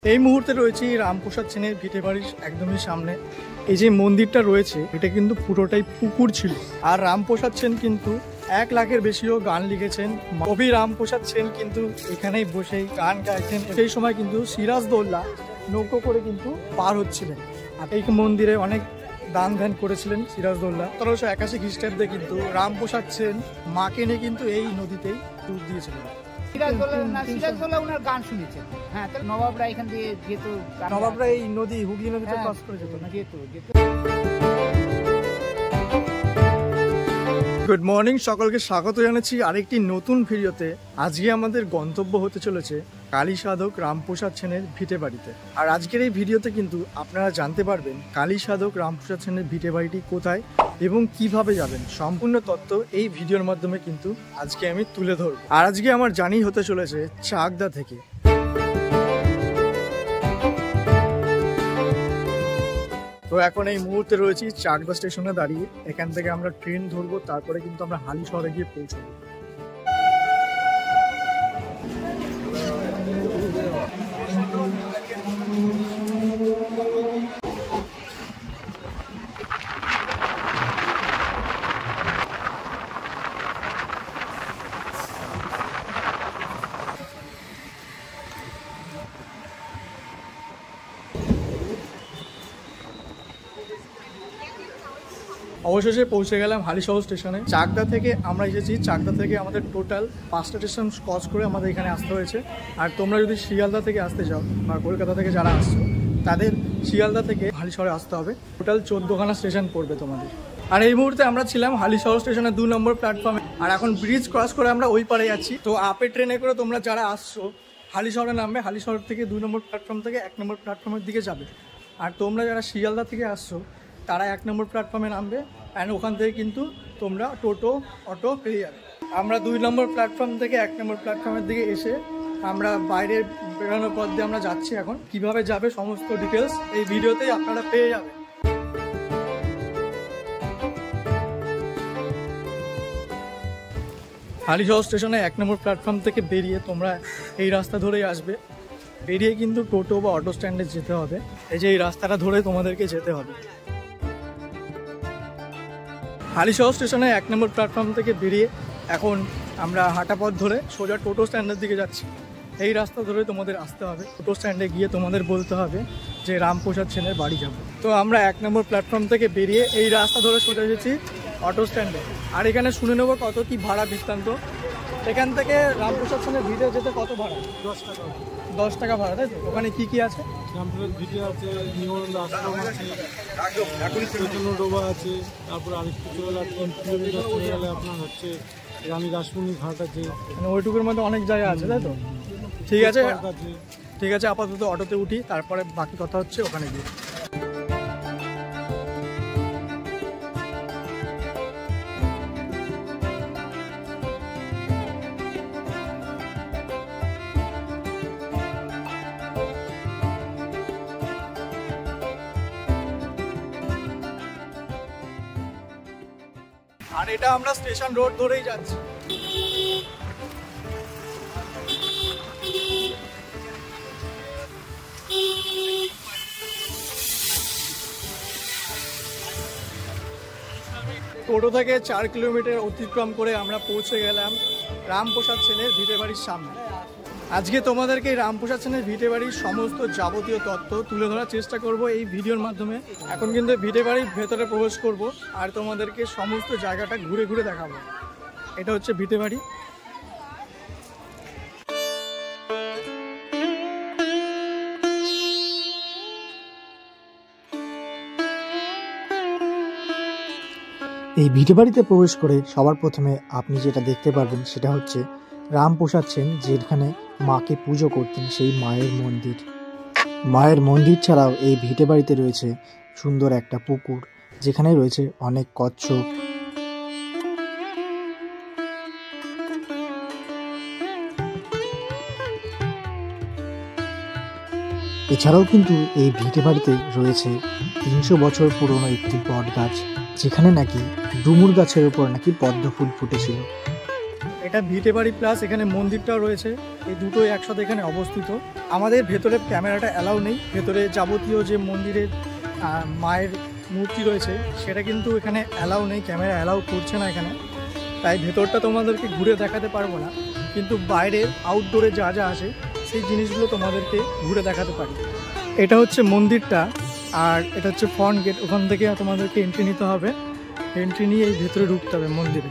এই মুহূর্তে রয়েছে রামপ্রসাদ সেনের ভিটে বাড়ির একদমই সামনে। এই যে মন্দিরটা রয়েছে এটা কিন্তু পুরোটাই পুকুর ছিল। আর রামপ্রসাদ সেন কিন্তু 1 লাখের বেশিও গান লিখেছেন। কবি রামপ্রসাদ সেন কিন্তু এখানেই বসেই গান গাইতেন। সেই সময় কিন্তু সিরাজদৌল্লা নৌকো করে কিন্তু পার হচ্ছিলেন। আর এই মন্দিরে অনেক দান ধ্যান করেছিলেন সিরাজদৌল্লা। 1781 খ্রিস্টাব্দে কিন্তু রামপ্রসাদ সেন মাকে নিয়ে কিন্তু এই নদীতেই ডুব দিয়েছিলেন। সিরাজদৌল্লা ওনার গান শুনেছেন। হ্যাঁ, তাহলে নবাবরা এখান দিয়ে যেত, নবাবরা এই নদী হুগলি নদীতে ক্রস করে যেত না? যেত। গুড মর্নিং, সকলকে স্বাগত জানাচ্ছি আরেকটি নতুন ভিডিওতে। আজকে আমাদের গন্তব্য হতে চলেছে কালী সাধক রামপ্রসাদ সেনের ভিটে বাড়িতে। আর আজকের এই ভিডিওতে কিন্তু আপনারা জানতে পারবেন কালী সাধক রামপ্রসাদ সেনের ভিটে বাড়িটি কোথায় এবং কিভাবে যাবেন। সম্পূর্ণ তথ্য এই ভিডিওর মাধ্যমে কিন্তু আজকে আমি তুলে ধরব। আর আজকে আমার জার্নি হতে চলেছে চাকদা থেকে। তো এখন এই মুহূর্তে রয়েছি চাকদা স্টেশনে দাঁড়িয়ে। এখান থেকে আমরা ট্রেন ধরবো, তারপরে কিন্তু আমরা হালিশহরে গিয়ে পৌঁছবো। অবশেষে পৌঁছে গেলাম হালিশহর স্টেশনে। চাকদা থেকে আমরা এসেছি। চাকদা থেকে আমাদের টোটাল 5টা স্টেশন ক্রস করে আমাদের এখানে আসতে হয়েছে। আর তোমরা যদি শিয়ালদা থেকে আসতে চাও বা কলকাতা থেকে যারা আসছো তাদের শিয়ালদা থেকে হালিশহরে আসতে হবে। টোটাল 14খানা স্টেশন পড়বে তোমাদের। আর এই মুহূর্তে আমরা ছিলাম হালিশহর স্টেশনের 2 নম্বর প্ল্যাটফর্মে। আর এখন ব্রিজ ক্রস করে আমরা ওই পারে যাচ্ছি। তো আপে ট্রেনে করে তোমরা যারা আসছো হালিশহরে নামবে, হালিশহর থেকে 2 নম্বর প্ল্যাটফর্ম থেকে 1 নম্বর প্ল্যাটফর্মের দিকে যাবে। আর তোমরা যারা শিয়ালদা থেকে আসছো তারা 1 নম্বর প্ল্যাটফর্মে নামবে। অ্যান্ড ওখান থেকে কিন্তু তোমরা টোটো অটো পেয়ে যাবে। আমরা 2 নম্বর প্ল্যাটফর্ম থেকে 1 নম্বর প্ল্যাটফর্মের দিকে এসে আমরা বাইরে বেরোনোর পথ দিয়ে আমরা যাচ্ছি। এখন কিভাবে যাবে সমস্ত ডিটেলস এই ভিডিওতেই আপনারা পেয়ে যাবেন। হালিশহর স্টেশনে 1 নম্বর প্ল্যাটফর্ম থেকে বেরিয়ে তোমরা এই রাস্তা ধরেই আসবে। বেরিয়ে কিন্তু টোটো বা অটো স্ট্যান্ডে যেতে হবে। এই যে এই রাস্তাটা ধরে তোমাদেরকে যেতে হবে। হালিশহর স্টেশনে 1 নম্বর প্ল্যাটফর্ম থেকে বেরিয়ে এখন আমরা হাঁটা পথ ধরে সোজা টোটো স্ট্যান্ডের দিকে যাচ্ছি। এই রাস্তা ধরে তোমাদের আসতে হবে। টোটো স্ট্যান্ডে গিয়ে তোমাদের বলতে হবে যে রামপ্রসাদ সেনের বাড়ি যাব। তো আমরা 1 নম্বর প্ল্যাটফর্ম থেকে বেরিয়ে এই রাস্তা ধরে সোজা এসেছি অটো স্ট্যান্ডে। আর এখানে শুনে নেবো কত কি ভাড়া বৃত্তান্ত। এখান থেকে রামপ্রসাদ সেনের ভিটে যেতে কত ভাড়া? 10 টাকা। 10 টাকা ভাড়া, তাই তো? ওখানে কি কি আছে? রামপ্রসাদ ভিটে আছে, নিগমানন্দ আশ্রম আছে, চৈতন্য ডোবা আছে। তারপর আরেকটু চলে গেলে 3 কিলোমিটার চলে গেলে আপনার হচ্ছে রানী রাসমণি ঘাট আছে। মানে ওইটুকুর মধ্যে অনেক জায়গা আছে, তাই তো? ঠিক আছে, ঠিক আছে। আপাতত অটোতে উঠি, তারপরে বাকি কথা হচ্ছে ওখানে গিয়ে। আর এটা আমরা স্টেশন রোড ধরেই যাচ্ছি। টোটো থেকে 4 কিলোমিটার অতিক্রম করে আমরা পৌঁছে গেলাম রামপ্রসাদ সেনের ভিটে বাড়ির সামনে। আজকে তোমাদেরকে রামপ্রসাদ সেনের ভিটে বাড়ির সমস্ত যাবতীয় তথ্য তুলে ধরার চেষ্টা করব এই ভিডিওর মাধ্যমে। এখন কিন্তু ভিটে বাড়ির ভেতরে প্রবেশ করব আর তোমাদেরকে সমস্ত জায়গাটা ঘুরে ঘুরে দেখাবো। এটা হচ্ছে ভিটে বাড়ি। এই ভিটে বাড়িতে প্রবেশ করে সবার প্রথমে আপনি যেটা দেখতে পারবেন সেটা হচ্ছে রামপ্রসাদ সেন যেখানে মাকে পুজো করতেন সেই মায়ের মন্দির। মায়ের মন্দির ছাড়াও এই ভিটে বাড়িতে রয়েছে সুন্দর একটা পুকুর যেখানে রয়েছে অনেক কচ্ছপ। এছাড়াও কিন্তু এই ভিটে বাড়িতে রয়েছে 300 বছর পুরনো একটি বট গাছ যেখানে নাকি ডুমুর গাছের উপর নাকি পদ্ম ফুল ফুটেছিল। এটা ভিটে বাড়ি প্লাস এখানে মন্দিরটাও রয়েছে, এই দুটোই একসাথে এখানে অবস্থিত। আমাদের ভেতরে ক্যামেরাটা অ্যালাউ নেই, ভেতরে যাবতীয় যে মন্দিরের মায়ের মূর্তি রয়েছে সেটা কিন্তু এখানে অ্যালাউ নেই, ক্যামেরা অ্যালাউ করছে না এখানে, তাই ভেতরটা তোমাদেরকে ঘুরে দেখাতে পারবো না, কিন্তু বাইরের আউটডোরে যা যা আছে সেই জিনিসগুলো তোমাদেরকে ঘুরে দেখাতে পারি। এটা হচ্ছে মন্দিরটা, আর এটা হচ্ছে ফ্রন্ট গেট, ওখান থেকে তোমাদেরকে এন্ট্রি নিতে হবে, এন্ট্রি নিয়ে এই ভেতরে ঢুকতে হবে মন্দিরে।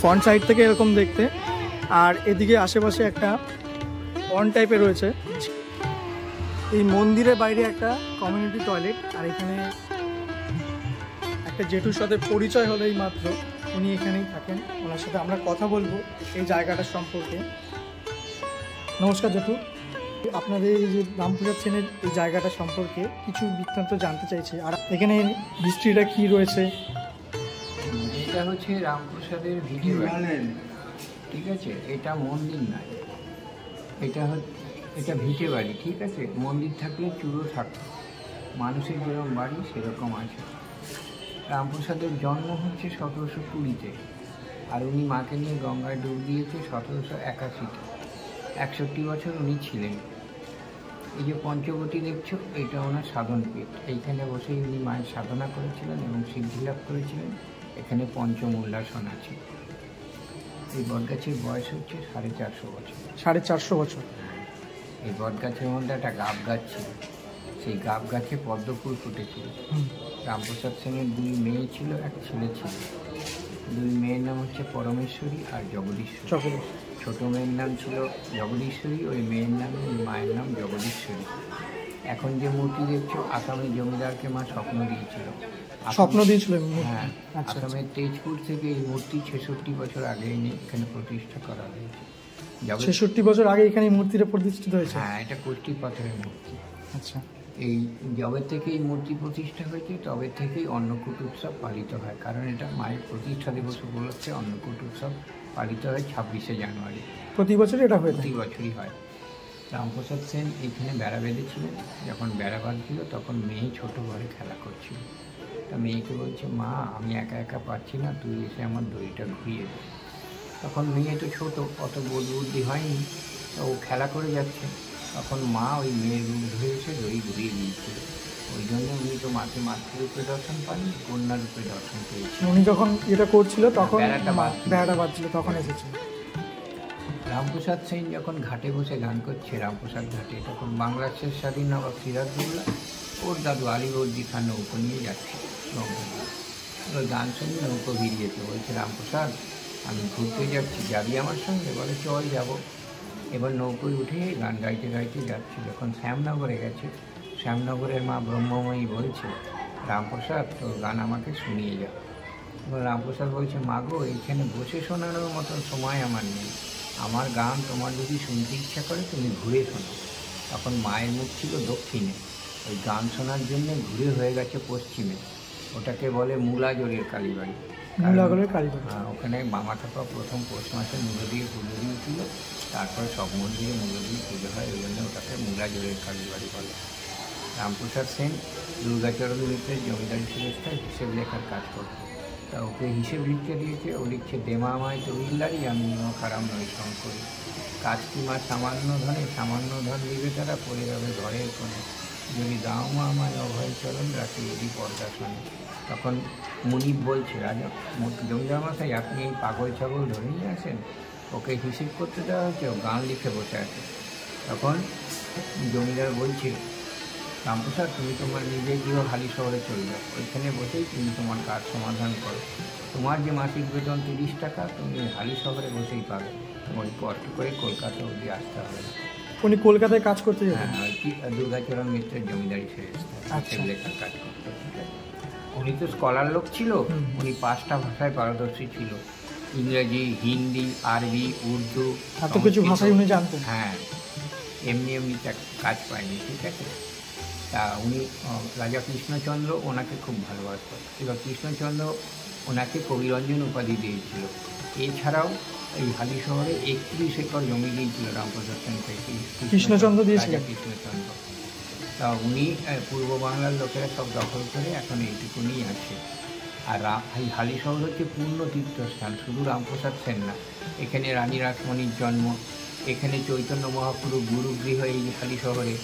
ফ্রন্ট সাইড থেকে এরকম দেখতে, আর এদিকে আশেপাশে একটা পন্ড টাইপের রয়েছে। এই মন্দিরের বাইরে একটা কমিউনিটি টয়লেট, আর এখানে একটা জেঠুর সাথে পরিচয় হলেই মাত্র, উনি এখানেই থাকেন, ওনার সাথে আমরা কথা বলবো এই জায়গাটার সম্পর্কে। নমস্কার জেঠু, আপনাদের এই যে রামপ্রসাদ সেনের এই জায়গাটা সম্পর্কে কিছু বৃত্তান্ত জানতে চাইছি, আর এখানে হিস্ট্রিটা কী রয়েছে। এটা হচ্ছে রামপ্রসাদের ভিটে বাড়ি, ঠিক আছে, এটা মন্দির নয়, এটা ভিটে বাড়ি, ঠিক আছে। মন্দির থাকলে চূড়ো থাকতো, মানুষের যেরকম বাড়ি সেরকম আছে। রামপ্রসাদের জন্ম হচ্ছে 1720-তে, আর উনি মাকে নিয়ে গঙ্গায় ডুব দিয়েছে 1781-তে। 61 বছর উনি ছিলেন। এই যে পঞ্চবটী দেখছো, এটা ওনার সাধন পীঠ, এইখানে বসেই উনি মায়ের সাধনা করেছিলেন এবং সিদ্ধি লাভ করেছিলেন। এখানে পঞ্চমূল্যাসন আছে। এই বটগাছের বয়স হচ্ছে 450 বছর। 450 বছর। এই বটগাছের মধ্যে একটা গাব গাছ ছিল, সেই গাব গাছে পদ্ম ফুল ফুটেছিল। রামপ্রসাদ সেনের 2 মেয়ে ছিল, এক ছেলে ছিল। 2 মেয়ের নাম হচ্ছে পরমেশ্বরী আর জগদীশ্বরী। ছোট মেয়ের নাম ছিল জগদীশ্বরী, ওই মেয়ের নাম, ওই মায়ের নাম জগদীশ্বরী। এখন যে মূর্তি দেখছো, আসামের জমিদারকে মা স্বপ্ন দিয়েছিল। হ্যাঁ, আসামের তেজপুর থেকে এই মূর্তি 66 বছর আগে এনে এখানে প্রতিষ্ঠা করা হয়েছে। 66 বছর আগে এখানে মূর্তিটা প্রতিষ্ঠিত হয়েছে। হ্যাঁ, এটা কষ্টি পাথরের মূর্তি। আচ্ছা, এই যবে থেকে এই মূর্তি প্রতিষ্ঠা হয়েছে তবে থেকেই অন্নকূট উৎসব পালিত হয়, কারণ এটা মায়ের প্রতিষ্ঠা দিবস উপলক্ষে অন্নকূট উৎসব পালিত হয় 26শে জানুয়ারি। প্রতি বছরই এটা হয়? প্রতি বছরই হয়। রামপ্রসাদ সেন এইখানে বেড়া বেঁধেছিলেন। যখন বেড়া বাঁধছিল তখন মেয়ে ছোট ঘরে খেলা করছিল। তা মেয়েকে বলছে, মা আমি একা একা পাচ্ছি না, তুই এসে আমার দড়িটা ঘুরিয়ে দে। তখন মেয়ে তো ছোটো, অত বোধ বুদ্ধি হয়নি, তো ও খেলা করে যাচ্ছে। তখন মা ওই মেয়ের রূপ ধরে এসে দড়ি ঘুরিয়ে দিয়েছিল। ওই জন্য উনি তো মাকে মাতৃরূপে দর্শন পাননি, কন্যা রূপে দর্শন পেয়েছিল। উনি যখন এটা করছিল তখন বেড়াটা বাজছিল, তখন এসেছিল। রামপ্রসাদ সেন যখন ঘাটে বসে গান করছে, রামপ্রসাদ ঘাটে, তখন বাংলার শেষ স্বাধীন নবাব সিরাজউদ্দৌলা ওর দাদু আলীবর্দী খান নৌকো নিয়ে যাচ্ছে গঙ্গা। ওই গান শুনে নৌকো ভিড়িয়েছে, বলছে, রামপ্রসাদ আমি ঘুরতে যাচ্ছি, যাবি আমার সঙ্গে? বলে, চল যাবো। এবার নৌকোয় উঠে গান গাইতে গাইতে যাচ্ছে। যখন শ্যামনগরে গেছে, শ্যামনগরের মা ব্রহ্মময়ী বলছে, রামপ্রসাদ তোর গান আমাকে শুনিয়ে যা। এবার রামপ্রসাদ বলছে, মা গো, এইখানে বসে শোনানোর মতন সময় আমার নেই, আমার গান তোমার যদি শুনতে ইচ্ছা করে তুমি ঘুরে শোনো। তখন মায়ের মুখ ছিল দক্ষিণে, ওই গান শোনার জন্য ঘুরে হয়ে গেছে পশ্চিমে। ওটাকে বলে মূলাজোরের কালীবাড়ি। হ্যাঁ, ওখানে মামা ঠাকুর প্রথম পৌষ মাসে মূলো দিয়ে পুজো দিয়েছিল, তারপরে সব মন্দিরে মূলো দিয়ে পুজো হয়, ওই জন্য ওটাকে মূলাজোরের কালীবাড়ি বলে। রামপ্রসাদ সেন দুর্গাচরণ মিত্রের জমিদারি সংস্থায় হিসেব লেখার কাজ করত। তা ওকে হিসেব লিখতে দিয়েছে, ও লিখছে, দেমা আমায় তবিল্লারি আমি খারাপ নয় করি, কাজ কি মা সামান্য ধনে, সামান্য ধন দিবে তারা, পড়ে যাবে ঘরের কোণে, যদি দাও মা আমায় অভয় চরণ রাখি যদি পর্দা শোনে। তখন মুনিপ বলছে, রাজা জমিদার মশাই আপনি এই পাগল ছাগল ধরে নিয়ে আসেন, ওকে হিসেব করতে দেওয়া হচ্ছে, ও গান লিখে বসে আছে। তখন জমিদার বলছে, রামপ্রসাদ তুমি তোমার নিজে গৃহ হালি শহরে চলে যাও, ওইখানে বসেই তুমি তোমার কাজ সমাধান করো, তোমার যে মাসিক বেতন 30 টাকা তুমি হালি শহরে বসেই পাবে, তোমার কষ্ট করে কলকাতা অবধি আসতে হবে না। উনি কলকাতায় কাজ করতে যেতেন? হ্যাঁ, দুর্গাচরণ মিত্রের জমিদারি হিসেব লেখার কাজ করতে। উনি তো স্কলার লোক ছিল, উনি 5টা ভাষায় পারদর্শী ছিল, ইংরেজি, হিন্দি, আরবি, উর্দু, এত কিছু ভাষায় উনি জানতেন। হ্যাঁ, এমনি কাজ পায়নি, ঠিক আছে। তা উনি রাজা কৃষ্ণচন্দ্র ওনাকে খুব ভালোবাসত। এবার কৃষ্ণচন্দ্র ওনাকে কবিরঞ্জন উপাধি দিয়েছিল। এছাড়াও এই হালি শহরে 31 একর জমি দিয়েছিল রামপ্রসাদ সেনকে কৃষ্ণচন্দ্র দিয়েছিলেন। কৃষ্ণচন্দ্র। তা উনি পূর্ব বাংলার লোকেরা সব দখল করে এখন এইটুকুনি আছে। আর এই হালিশহর হচ্ছে পূর্ণ তীর্থস্থান, শুধু রামপ্রসাদ সেন না, এখানে রানী রাসমণির জন্ম, এখানে চৈতন্য মহাপ্রভু গুরুগৃহ এই হালিশহরে,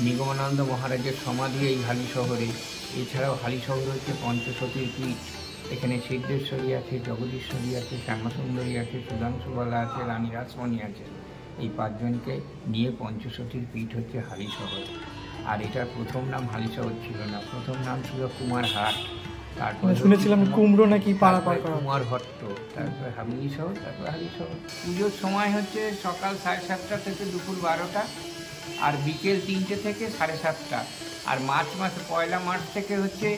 নিগমানন্দ মহারাজের সমাধি এই হালিশহরে। এছাড়াও হালিশহর হচ্ছে পঞ্চসতীর পীঠ, এখানে সিদ্ধেশ্বরী আছে, জগদীশ্বরী আছে, শ্যামাসুন্দরী আছে, সুধাংশুবালা আছে, রানী রাসমণি আছে। এই পাঁচজনকে নিয়ে পঞ্চসতীর পীঠ হচ্ছে হালিশহর। আর এটার প্রথম নাম হালিশহর ছিল না, প্রথম নাম ছিল কুমারহাট, তারপর শুনেছিলাম কুমড়ো নাকি পারাপার করা, কুমারহট্ট, তারপর হালিশহর, তারপর হালিশহর। পুজোর সময় হচ্ছে সকাল 7:30 থেকে দুপুর 12টা, আর বিকেল 3টে থেকে 7:30। আর মার্চ মাসে 1 মার্চ থেকে হচ্ছে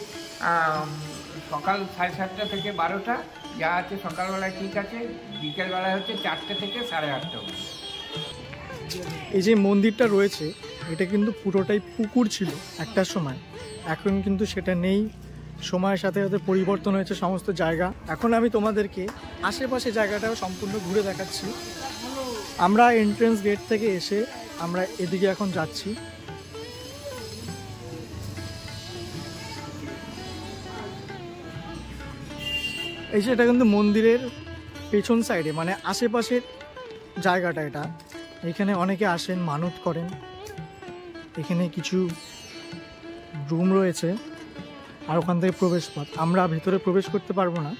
সকাল 7:30 থেকে 12টা, যা আছে সকালবেলায় ঠিক আছে, বিকেলবেলায় হচ্ছে 4টে থেকে 8:30। এই যে মন্দিরটা রয়েছে এটা কিন্তু পুরোটাই পুকুর ছিল একটা সময়, এখন কিন্তু সেটা নেই। সময়ের সাথে সাথে পরিবর্তন হয়েছে সমস্ত জায়গা। এখন আমি তোমাদেরকে আশেপাশে জায়গাটাও সম্পূর্ণ ঘুরে দেখাচ্ছি। আমরা এন্ট্রেন্স গেট থেকে এসে আমরা এদিকে এখন যাচ্ছি। এই যে এটা কিন্তু মন্দিরের পেছন সাইডে, মানে আশেপাশের জায়গাটা এটা। এখানে অনেকে আসেন, মানত করেন। এখানে কিছু রুম রয়েছে আর ওখান থেকে প্রবেশ পথ। আমরা ভেতরে প্রবেশ করতে পারবো না।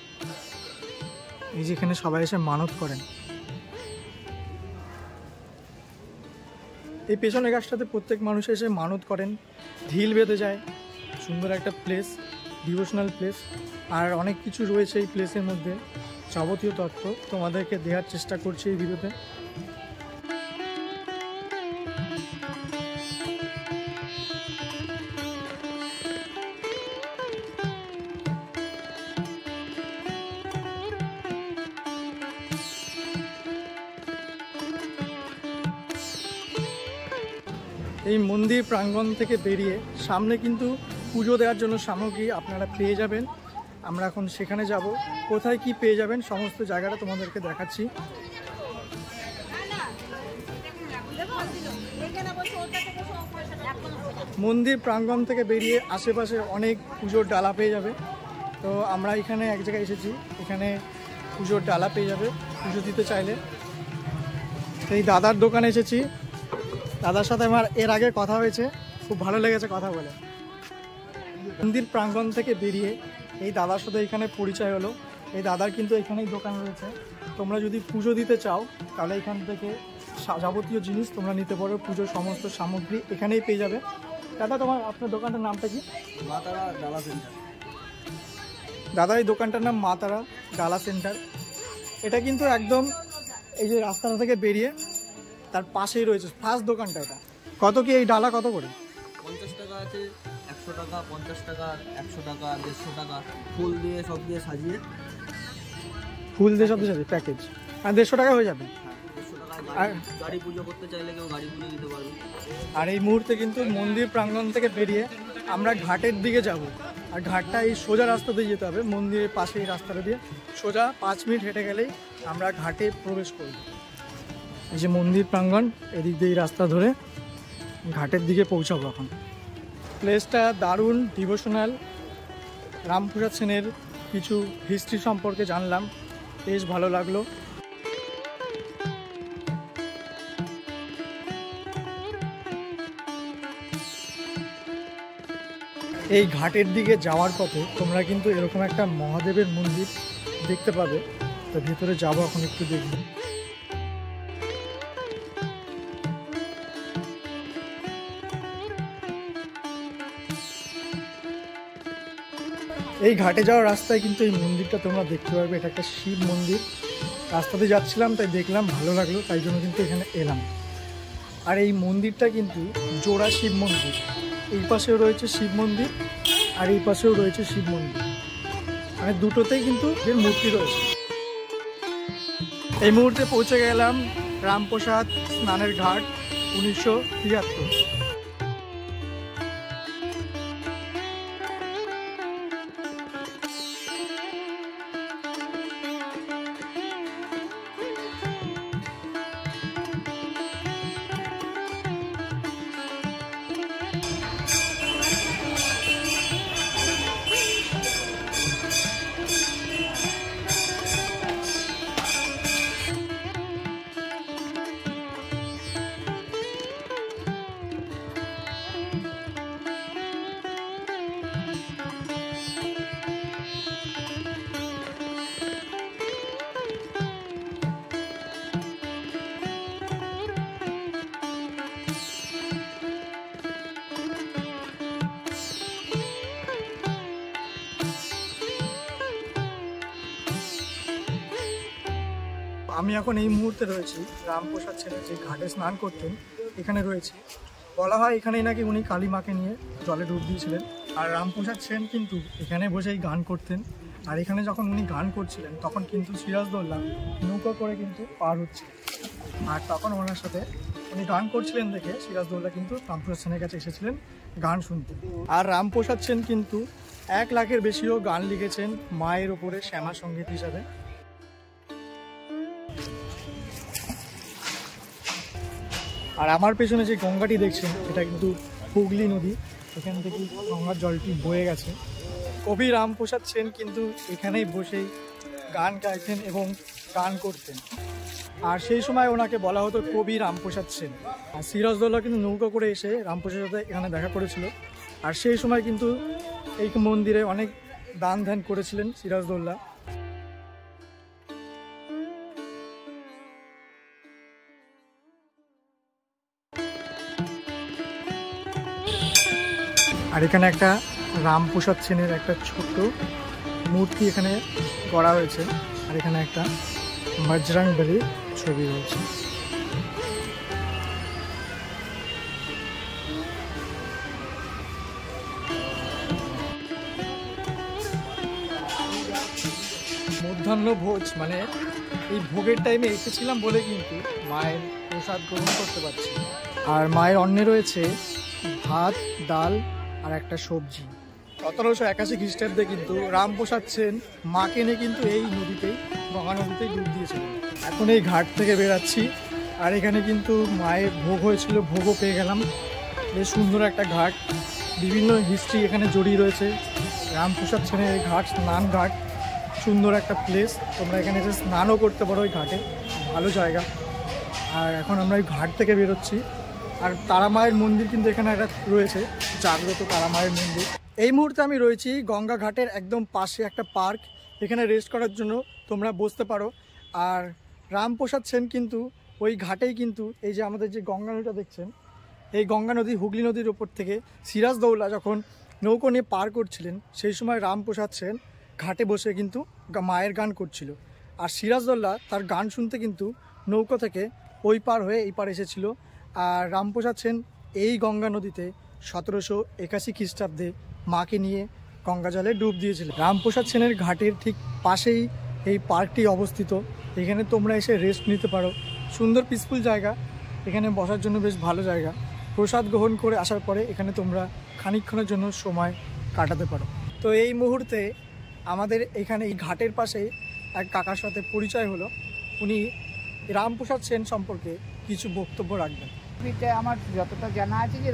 এই যে এখানে সবাই এসে মানত করেন। এই পেছনের গাছটাতে প্রত্যেক মানুষ এসে মানত করেন, ঢিল বেঁধে যায়। সুন্দর একটা প্লেস, ডিভোশনাল প্লেস। আর অনেক কিছু রয়েছে এই প্লেসের মধ্যে, যাবতীয় তথ্য তোমাদেরকে দেওয়ার চেষ্টা করছি এই ভিডিওতে। এই মন্দির প্রাঙ্গণ থেকে বেরিয়ে সামনে কিন্তু পুজো দেওয়ার জন্য সামগ্রী আপনারা পেয়ে যাবেন। আমরা এখন সেখানে যাব। কোথায় কি পেয়ে যাবেন সমস্ত জায়গাটা তোমাদেরকে দেখাচ্ছি। মন্দির প্রাঙ্গণ থেকে বেরিয়ে আশেপাশে অনেক পুজোর ডালা পেয়ে যাবে। তো আমরা এখানে এক জায়গায় এসেছি, এখানে পুজোর ডালা পেয়ে যাবে পুজো দিতে চাইলে। এই দাদার দোকানে এসেছি, দাদার সাথে আমার এর আগে কথা হয়েছে, খুব ভালো লেগেছে কথা বলে। মন্দির প্রাঙ্গণ থেকে বেরিয়ে এই দাদার সাথে এখানে পরিচয় হলো। এই দাদার কিন্তু এখানেই দোকান রয়েছে। তোমরা যদি পুজো দিতে চাও তাহলে এখান থেকে যাবতীয় জিনিস তোমরা নিতে পারো, পুজোর সমস্ত সামগ্রী এখানেই পেয়ে যাবে। দাদা, আপনার দোকানটার নামটা কি? মা তারা ডালা সেন্টার। দাদা এই দোকানটার নাম মা তারা ডালা সেন্টার। এটা কিন্তু একদম এই যে রাস্তাটা থেকে বেরিয়ে তার পাশেই রয়েছে ফার্স্ট দোকানটা। এটা কত কি এই ডালা কত করে? 50 টাকা আছে, 100 টাকা, 50 টাকা, 100 টাকা, 150 টাকা, ফুল দিয়ে সব দিয়ে সাজিয়ে। ফুল দিয়ে সব দিয়ে সাজিয়ে প্যাকেজ, আর 150 টাকা হয়ে যাবে। হ্যাঁ, 150 টাকা। আর গাড়ি পুজো করতে চাইলে কেউ গাড়ি পুজো দিতে পারবে। আর এই মুহূর্তে কিন্তু মন্দির প্রাঙ্গণ থেকে বেরিয়ে আমরা ঘাটের দিকে যাব। আর ঘাটটা এই সোজা রাস্তা দিয়ে যেতে হবে, মন্দিরের পাশে এই রাস্তাটা দিয়ে সোজা 5 মিনিট হেঁটে গেলেই আমরা ঘাটে প্রবেশ করব। এই যে মন্দির প্রাঙ্গণ, এদিক দিয়ে এই রাস্তা ধরে ঘাটের দিকে পৌঁছাবো এখন। প্লেসটা দারুণ, ডিভোশনাল। রামপ্রসাদ সেনের কিছু হিস্ট্রি সম্পর্কে জানলাম, বেশ ভালো লাগলো। এই ঘাটের দিকে যাওয়ার পথে তোমরা কিন্তু এরকম একটা মহাদেবের মন্দির দেখতে পাবে। তো ভেতরে যাবো এখন, একটু দেখবো। এই ঘাটে যাওয়ার রাস্তায় কিন্তু এই মন্দিরটা তোমরা দেখতে পারবে। এটা একটা শিব মন্দির। রাস্তাতে যাচ্ছিলাম তাই দেখলাম, ভালো লাগলো, তাই জন্য কিন্তু এখানে এলাম। আর এই মন্দিরটা কিন্তু জোড়া শিব মন্দির। এই পাশেও রয়েছে শিব মন্দির আর এই পাশেও রয়েছে শিব মন্দির, মানে দুটোতেই কিন্তু এর মূর্তি রয়েছে। এই মুহূর্তে পৌঁছে গেলাম রামপ্রসাদ স্নানের ঘাট 1973। আমি এখন এই মুহূর্তে রয়েছি রামপ্রসাদ সেনের যে ঘাটে স্নান করতেন এখানে রয়েছি। বলা হয় এখানেই নাকি উনি কালী মাকে নিয়ে জলে ডুব দিয়েছিলেন। আর রামপ্রসাদ সেন কিন্তু এখানে বসেই গান করতেন। আর এখানে যখন উনি গান করছিলেন তখন কিন্তু সিরাজদৌল্লা নৌকা করে কিন্তু পার হচ্ছে। আর তখন ওনার সাথে উনি গান করছিলেন দেখে সিরাজদৌল্লা কিন্তু রামপ্রসাদ সেনের কাছে এসেছিলেন গান শুনতে। আর রামপ্রসাদ সেন কিন্তু 1 লাখের বেশিও গান লিখেছেন মায়ের ওপরে শ্যামা সঙ্গীত হিসাবে। আর আমার পেছনে যে গঙ্গাটি দেখছেন এটা কিন্তু হুগলি নদী, এখান থেকে গঙ্গার জলটি বয়ে গেছে। কবি রামপ্রসাদ সেন কিন্তু এখানেই বসেই গান গাইতেন এবং গান করতেন। আর সেই সময় ওনাকে বলা হতো কবি রামপ্রসাদ সেন। আর সিরাজদৌল্লা কিন্তু নৌকা করে এসে রামপ্রসাদের সাথে এখানে দেখা করেছিল। আর সেই সময় কিন্তু এই মন্দিরে অনেক দান ধ্যান করেছিলেন সিরাজদৌল্লা। আর এখানে একটা রামপ্রসাদ সেনের একটা ছোট্ট মূর্তি এখানে করা হয়েছে। আর এখানে একটা বজরংবলীর ছবি রয়েছে। মধ্যাহ্ন ভোজ মানে এই ভোগের টাইমে এসেছিলাম বলে কিন্তু মায়ের প্রসাদ গ্রহণ করতে পারছি। আর মায়ের অন্নে রয়েছে ভাত, ডাল আর একটা সবজি। 1781 খ্রিস্টাব্দে কিন্তু রামপ্রসাদ সেন মাকে নিয়ে কিন্তু এই নদীতেই, গঙ্গা নদীতেই ডুব দিয়েছিলেন। এখন এই ঘাট থেকে বেরাচ্ছি। আর এখানে কিন্তু মায়ের ভোগ হয়েছিল, ভোগও পেয়ে গেলাম। বেশ সুন্দর একটা ঘাট, বিভিন্ন হিস্ট্রি এখানে জড়িয়ে রয়েছে। রামপ্রসাদ সেনের এই ঘাট স্নান ঘাট, সুন্দর একটা প্লেস। তোমরা এখানে এসে স্নানও করতে পারো ওই ঘাটে, ভালো জায়গা। আর এখন আমরা এই ঘাট থেকে বেরোচ্ছি। আর তারা মায়ের মন্দির কিন্তু এখানে একটা রয়েছে, জাগ্রত তারা মায়ের মন্দির। এই মুহূর্তে আমি রয়েছি গঙ্গা ঘাটের একদম পাশে একটা পার্ক, এখানে রেস্ট করার জন্য তোমরা বসতে পারো। আর রামপ্রসাদ সেন কিন্তু ওই ঘাটেই কিন্তু এই যে আমাদের যে গঙ্গা নদীটা দেখছেন, এই গঙ্গা নদী হুগলি নদীর ওপর থেকে সিরাজদৌল্লা যখন নৌকো নিয়ে পার করছিলেন সেই সময় রামপ্রসাদ সেন ঘাটে বসে কিন্তু মায়ের গান করছিল। আর সিরাজদৌল্লা তার গান শুনতে কিন্তু নৌকো থেকে ওই পার হয়ে এই পার এসেছিল। আর রামপ্রসাদ সেন এই গঙ্গা নদীতে 1781 খ্রিস্টাব্দে মাকে নিয়ে গঙ্গা জলে ডুব দিয়েছিল। রামপ্রসাদ সেনের ঘাটের ঠিক পাশেই এই পার্কটি অবস্থিত। এখানে তোমরা এসে রেস্ট নিতে পারো, সুন্দর পিসফুল জায়গা, এখানে বসার জন্য বেশ ভালো জায়গা। প্রসাদ গ্রহণ করে আসার পরে এখানে তোমরা খানিকক্ষণের জন্য সময় কাটাতে পারো। তো এই মুহূর্তে আমাদের এখানে এই ঘাটের পাশে এক কাকার সাথে পরিচয় হলো। উনি রামপ্রসাদ সেন সম্পর্কে কিছু বক্তব্য রাখবেন। আমার যতটা জানা আছে যে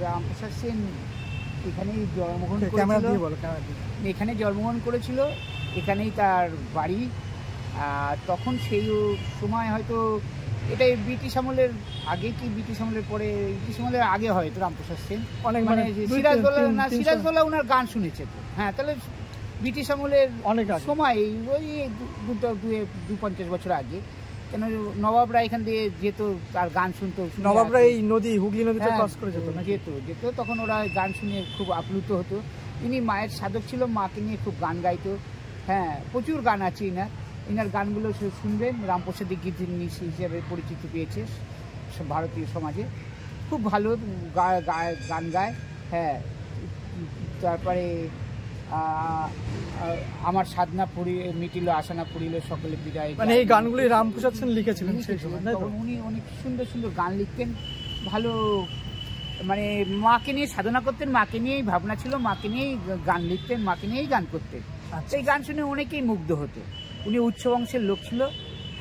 রামপ্রসাদ সেন এখানেই জন্মগ্রহণ এখানে জন্মগ্রহণ করেছিল, এখানেই তার বাড়ি। তখন সেই সময় হয়তো এটাই ব্রিটিশ আমলের আগে কি ব্রিটিশ আমলের পরে, ব্রিটিশ আমলের আগে হয়তো রামপ্রসাদ সেন অনেক মানে সিরাজদৌল্লা ওনার গান শুনেছে তো। হ্যাঁ, তাহলে ব্রিটিশ আমলের অনেক সময় ওই 250 বছর আগে, কেন নবাবরা এখান দিয়ে যেত, তার গান শুনতো। নবাবরা এই নদী হুগলি নদীতে ক্রস করে যেত তখন ওরা গান শুনে খুব আপ্লুত হতো। ইনি মায়ের সাধক ছিল, মাকে নিয়ে খুব গান গাইতো। হ্যাঁ, প্রচুর গান আছে ইনার গানগুলো শুনবেন। রামপ্রসাদী গীত হিসেবে পরিচিতি পেয়েছে ভারতীয় সমাজে, খুব ভালো গান গায়। হ্যাঁ, তারপরে আমার সাধনা মিটিল আসানা পুরিল সকলে বিদায়, মানে এই গানগুলি রামপ্রসাদ সেন লিখেছিলেন সেই সময়। উনি অনেক সুন্দর সুন্দর গান লিখতেন, ভালো মানে মাকে নিয়ে সাধনা করতেন, মাকে নিয়েই ভাবনা ছিল, মাকে নিয়েই গান লিখতেন, মাকে নিয়েই গান করতেন। এই গান শুনে অনেকেই মুগ্ধ হতো। উনি উচ্চ বংশের লোক ছিল।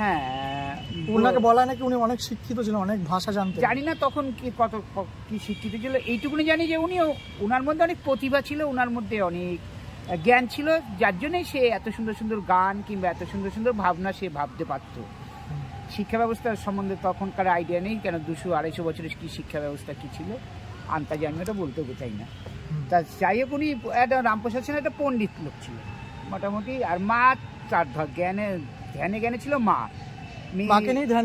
হ্যাঁ, ওনাকে বলা নাকি উনি অনেক শিক্ষিত ছিলেন, অনেক ভাষা জানতেন। জানি না তখন কি শিক্ষিত ছিল, এইটুকুনি জানি যে ওনার মধ্যে অনেক প্রতিভা ছিল, ওনার মধ্যে অনেক জ্ঞান ছিল, যার জন্যই সে এত সুন্দর সুন্দর গান কিংবা এত সুন্দর সুন্দর ভাবনা সে ভাবতে পারত। শিক্ষা ব্যবস্থার সম্বন্ধে তখনকার আইডিয়া নেই, কেন 200-250 বছরের কি শিক্ষা ব্যবস্থা কি ছিল আন্তাজে আমি ওটা বলতেও চাই না। তা যাই হোক, উনি একটা রামপ্রসাদ সেন একটা পণ্ডিত লোক ছিল মোটামুটি। আর মা তার ধ্যানে ছিল, মাকে নিয়ে ধ্যান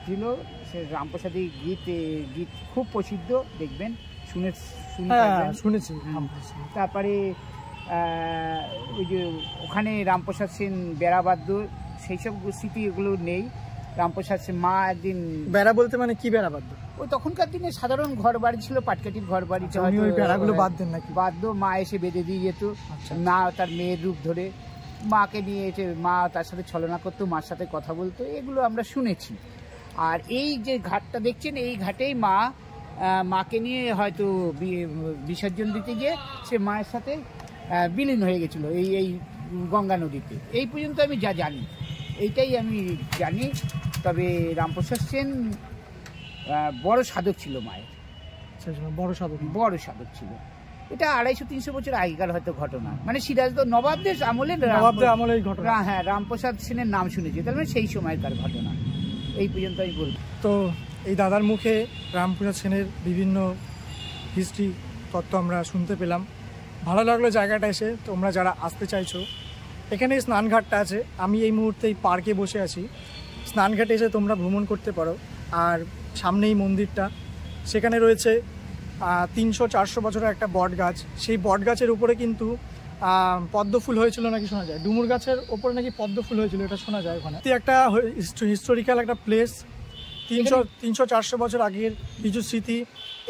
ছিল। সে রামপ্রসাদী গীত খুব প্রসিদ্ধ, দেখবেন শুনেছি। তারপরে ওই যে ওখানে রামপ্রসাদ সেন বেড়াবাদ্য সেই সব স্মৃতি এগুলো নেই। রামপ্রসাদ সেন মা একদিন বেড়া বলতে মানে কি বেড়া বাদ্য? ওই তখনকার দিনে সাধারণ ঘর বাড়ি ছিল, পাটকাঠির ঘর বাড়িতে ওই বেড়াগুলো বাদ দেন নাকি? বাদ্য মা এসে বেঁধে দিয়ে যেত, মা তার মেয়ের রূপ ধরে মাকে নিয়ে এসে মা তার সাথে ছলনা করতো, মার সাথে কথা বলতো, এগুলো আমরা শুনেছি। আর এই যে ঘাটটা দেখছেন, এই ঘাটেই মাকে নিয়ে হয়তো বিসর্জন দিতে গিয়ে সে মায়ের সাথে বিলীন হয়ে গেছিল এই গঙ্গা নদীতে। এই পর্যন্ত আমি যা জানি, এইটাই আমি জানি। তবে রামপ্রসাদ সেন বড় সাধক ছিল মায়ের, বড় সাধক ছিল। এটা 250-300 বছর আগেকার হয়তো ঘটনা, মানে সিরাজদৌল্লা নবাবদের আমলের ঘটনা। হ্যাঁ, রামপ্রসাদ সেনের নাম শুনেছি, তার মানে সেই সময়কার ঘটনা। এই পর্যন্ত আমি বলবো। তো এই দাদার মুখে রামপ্রসাদ সেনের বিভিন্ন হিস্ট্রি তত্ত্ব আমরা শুনতে পেলাম। ভালো লাগলো জায়গাটা এসে। তোমরা যারা আসতে চাইছো, এখানে স্নানঘাটটা আছে, আমি এই মুহূর্তে এই পার্কে বসে আছি। স্নানঘাটে এসে তোমরা ভ্রমণ করতে পারো। আর সামনেই মন্দিরটা, সেখানে রয়েছে 300-400 বছরের একটা বট গাছ। সেই বট গাছের উপরে কিন্তু পদ্ম ফুল হয়েছিল নাকি শোনা যায়, ডুমুর গাছের ওপরে নাকি পদ্ম ফুল হয়েছিল, এটা শোনা যায়। ওখানে একটা হিস্টোরিক্যাল একটা প্লেস, 300-400 বছর আগের কিছু স্মৃতি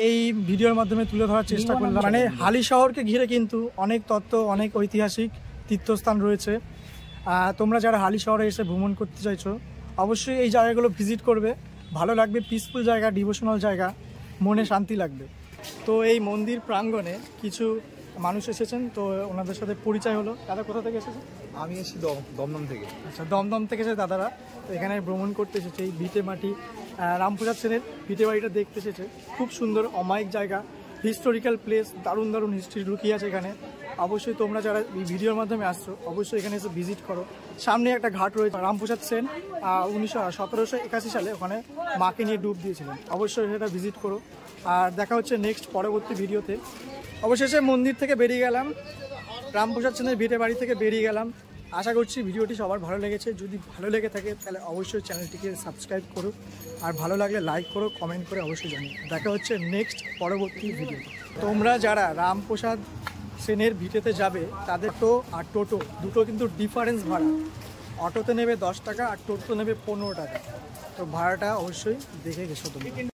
এই ভিডিওর মাধ্যমে তুলে ধরার চেষ্টা করলাম। মানে হালি শহরকে ঘিরে কিন্তু অনেক তত্ত্ব, অনেক ঐতিহাসিক তীর্থস্থান রয়েছে। তোমরা যারা হালি শহরে এসে ভ্রমণ করতে চাইছো, অবশ্যই এই জায়গাগুলো ভিজিট করবে, ভালো লাগবে। পিসফুল জায়গা, ডিভোশনাল জায়গা, মনে শান্তি লাগবে। তো এই মন্দির প্রাঙ্গণে কিছু মানুষ এসেছেন, তো ওনাদের সাথে পরিচয় হলো। দাদা কোথা থেকে এসেছেন? আমি এসেছি দমদম থেকে। আচ্ছা, দমদম থেকে এসে দাদারা তো এখানে ভ্রমণ করতে এসেছে। এই ভিটে মাটি, রামপ্রসাদ সেনের ভিটে বাড়িটা দেখতে এসেছে। খুব সুন্দর অমায়িক জায়গা, হিস্টোরিক্যাল প্লেস, দারুণ দারুণ হিস্ট্রি লুকিয়ে আছে এখানে। অবশ্যই তোমরা যারা এই ভিডিওর মাধ্যমে আসছো, অবশ্যই এখানে এসে ভিজিট করো। সামনে একটা ঘাট রয়েছে, রামপ্রসাদ সেন 1781 সালে ওখানে মাকে নিয়ে ডুব দিয়েছিলেন। অবশ্যই সেটা ভিজিট করো। আর দেখা হচ্ছে নেক্সট পরবর্তী ভিডিওতে। অবশেষে মন্দির থেকে বেরিয়ে গেলাম, রামপ্রসাদ সেনের ভিটে বাড়ি থেকে বেরিয়ে গেলাম। আশা করছি ভিডিওটি সবার ভালো লেগেছে। যদি ভালো লেগে থাকে তাহলে অবশ্যই চ্যানেলটিকে সাবস্ক্রাইব করো, আর ভালো লাগলে লাইক করো, কমেন্ট করে অবশ্যই জানিও। দেখা হচ্ছে নেক্সট পরবর্তী ভিডিওতে। তোমরা যারা রামপ্রসাদ সেনের ভিটেতে যাবে, তাদের তো আর টোটো দুটো কিন্তু ডিফারেন্স ভাড়া। অটোতে নেবে 10 টাকা আর টোটোতে নেবে 15 টাকা। তো ভাড়াটা অবশ্যই দেখে গেছো তোমরা।